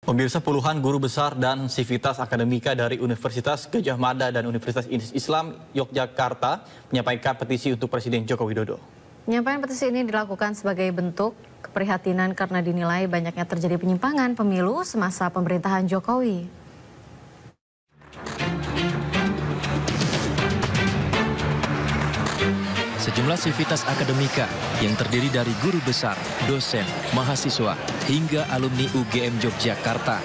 Pemirsa, puluhan guru besar dan sivitas akademika dari Universitas Gadjah Mada dan Universitas Islam Yogyakarta menyampaikan petisi untuk Presiden Joko Widodo. Penyampaian petisi ini dilakukan sebagai bentuk keprihatinan karena dinilai banyaknya terjadi penyimpangan pemilu semasa pemerintahan Jokowi. Sejumlah sivitas akademika yang terdiri dari guru besar, dosen, mahasiswa, hingga alumni UGM Yogyakarta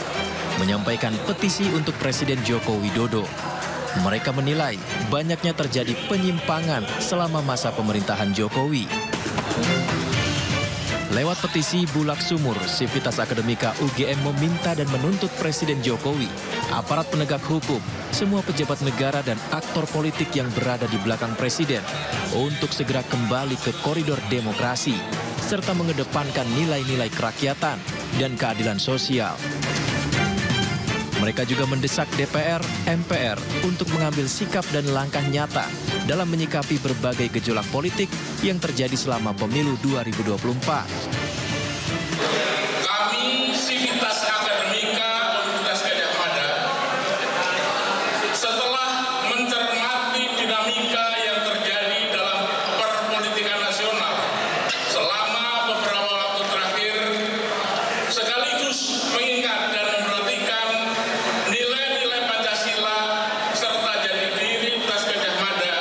menyampaikan petisi untuk Presiden Joko Widodo. Mereka menilai banyaknya terjadi penyimpangan selama masa pemerintahan Jokowi. Lewat petisi Bulak Sumur, sivitas akademika UGM meminta dan menuntut Presiden Jokowi, aparat penegak hukum, semua pejabat negara dan aktor politik yang berada di belakang Presiden untuk segera kembali ke koridor demokrasi, serta mengedepankan nilai-nilai kerakyatan dan keadilan sosial. Mereka juga mendesak DPR, MPR untuk mengambil sikap dan langkah nyata dalam menyikapi berbagai gejolak politik yang terjadi selama pemilu 2024. Kami, sivitas akademika Universitas Gadjah Mada, setelah mencermati dinamika yang terjadi dalam perpolitikan nasional selama beberapa waktu terakhir, sekaligus mengingat dan memperhatikan nilai-nilai Pancasila serta jati diri Universitas Gadjah Mada,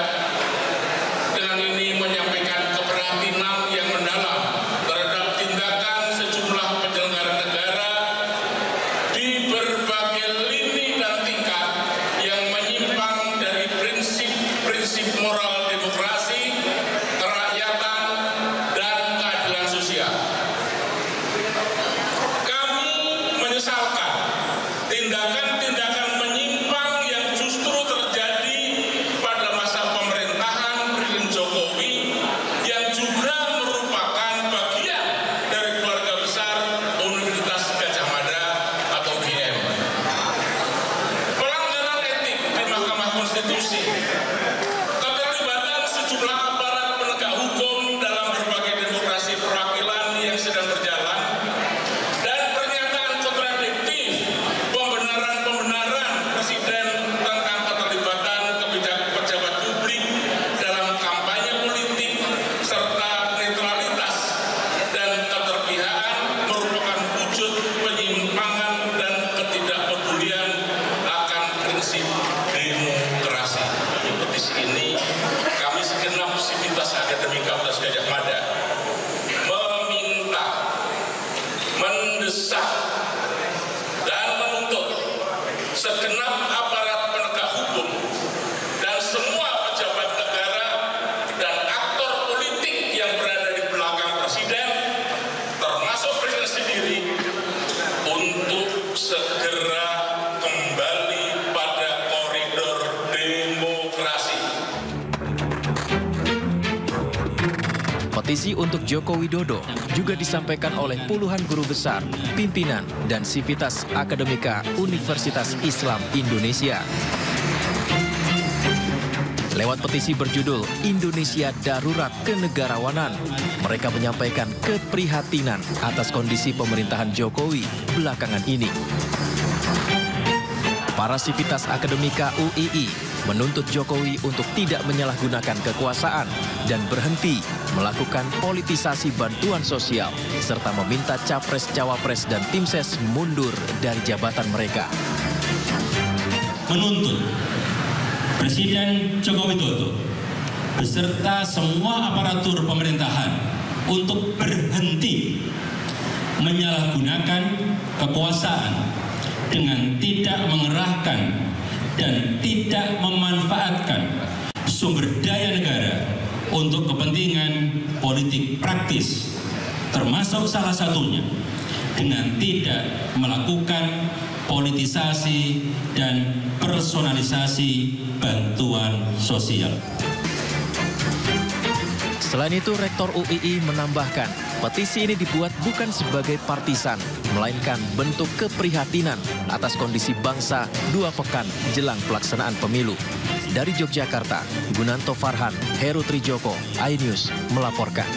dengan ini menyampaikan keprihatinan yang mendalam terhadap tindakan sejumlah penyelenggara negara di berbagai lini dan tingkat yang menyimpang dari prinsip-prinsip moral demokrasi, kerakyatan, dan keadilan sosial. Kami menyesalkan tindakan-tindakan menyimpang yang justru terjadi pada masa pemerintahan Presiden Jokowi yang juga merupakan bagian dari keluarga besar Universitas Gadjah Mada atau UGM. Pelanggaran etik di Mahkamah Konstitusi, keterlibatan sejumlah aparat penegak hukum dalam berbagai demokrasi perwakilan yang sedang berjalan, dan pernyataan kontradiktif pembenaran-pembenaran Presiden tentang keterlibatan pejabat publik dalam kampanye politik serta netralitas dan keterpihakan merupakan wujud penyimpangan dan ketidakpedulian akan prinsip demokrasi. Di petisi ini kami segenap sivitas akademika Universitas Gadjah Mada meminta, mendesak, dan menuntut segenap aparat penegak hukum dan semua pejabat negara dan aktor politik yang berada di belakang Presiden, termasuk Presiden sendiri, untuk segera kembali pada koridor demokrasi. Petisi untuk Joko Widodo juga disampaikan oleh puluhan guru besar, pimpinan, dan sivitas akademika Universitas Islam Indonesia. Lewat petisi berjudul Indonesia Darurat Kenegarawanan, mereka menyampaikan keprihatinan atas kondisi pemerintahan Jokowi belakangan ini. Para sivitas akademika UII menuntut Jokowi untuk tidak menyalahgunakan kekuasaan dan berhenti melakukan politisasi bantuan sosial, serta meminta Capres-Cawapres dan Tim Ses mundur dari jabatan mereka. Menuntut Presiden Joko Widodo beserta semua aparatur pemerintahan untuk berhenti menyalahgunakan kekuasaan dengan tidak mengerahkan dan tidak memanfaatkan sumber daya negara untuk kepentingan politik praktis, termasuk salah satunya dengan tidak melakukan politisasi dan personalisasi bantuan sosial. Selain itu, Rektor UII menambahkan, petisi ini dibuat bukan sebagai partisan, melainkan bentuk keprihatinan atas kondisi bangsa 2 pekan jelang pelaksanaan pemilu. Dari Yogyakarta, Gunanto Farhan, Heru Trijoko, iNews melaporkan.